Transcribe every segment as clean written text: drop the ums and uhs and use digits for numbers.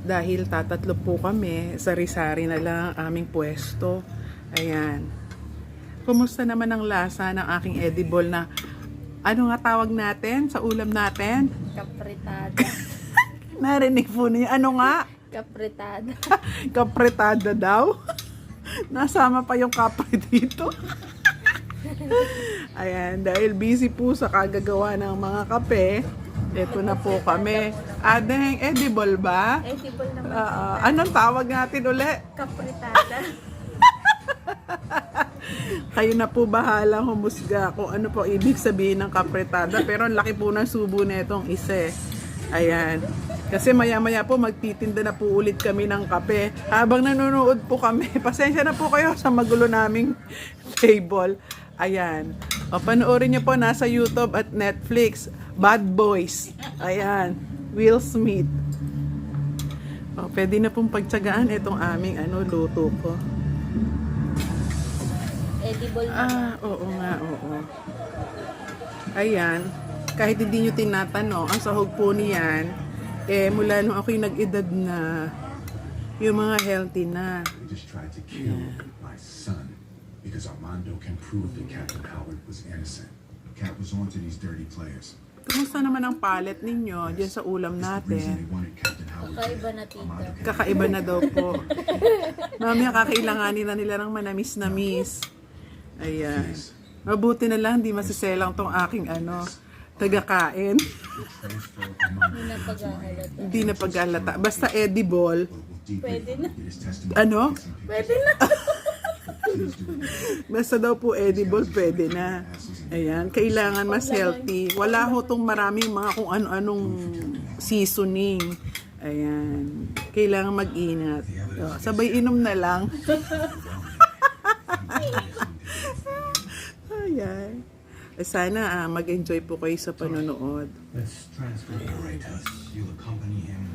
Dahil tatatlo po kami, sari-sari na lang ang aming pwesto. Ayan. Kumusta naman ang lasa ng aking edible na, ano nga tawag natin sa ulam natin? Kapritada. Narinig po niyo. Ano nga? Kapritada. Kapretada daw. Nasama pa yung kapre dito. Ayan, dahil busy po sa kagagawa ng mga kape, ito na po kami. Adeng, edible ba? Edible naman. Anong tawag natin uli? Kapritada. Kayo na po bahalang humusga kung ano po ibig sabihin ng kapretada. Pero ang laki po ng subo na itong isa. Ayan. Kasi maya-maya po magtitinda na po ulit kami ng kape. Habang nanonood po kami, pasensya na po kayo sa magulo naming table. Ayan. O, panoorin niyo po, nasa YouTube at Netflix. Bad Boys. Ayan. Will Smith. O, pwede na pong pagtsagaan itong aming luto ko. Edible naman. Oo nga, oo. Ayan. Kahit hindi nyo tinatanong, ang sahog po niyan, mula nung ako'y nag-edad na, yung mga healthy na. They just tried to kill my son because Armando can prove that Captain Howard was innocent. Cap was on to these dirty players. Kumusta naman ang palet ninyo dyan sa ulam The reason natin? they wanted Captain Howard Kakaiba dead, na, tita. Armando can Kakaiba na daw po. Mamaya kakailanganin na nila ng manamis-namis. Ayan. Mabuti na lang, di masiselang tong aking tagakain. transfer Armando Hindi na paghahalata. Hindi na paghalata. Basta edible. Pwede na. get his testimony. Ano? Pwede na. Please do it. Basta daw po edible, pwede na. Ayan, kailangan mas healthy. Wala ho tong maraming mga kung ano-anong seasoning. Ayan, kailangan mag-ingat. O, sabay inom na lang. Ayan. Sana mag-enjoy po kayo sa panonood. Let's transfer the Veritas. You'll accompany him.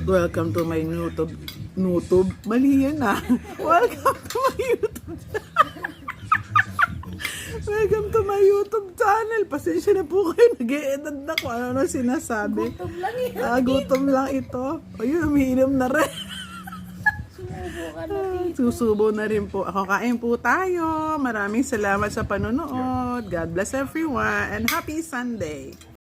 Welcome to my YouTube. YouTube? Mali yan Welcome to my YouTube. Welcome to my YouTube channel. Pasensya na po kayo. Nag-e-edad na kung ano sinasabi. Gutom lang eh. Gutom lang ito. Ayun, umiinom na rin. Sumubo ka na, tita. Susubo na rin po. Ako, kain po tayo. Maraming salamat sa panonood. God bless everyone and happy Sunday.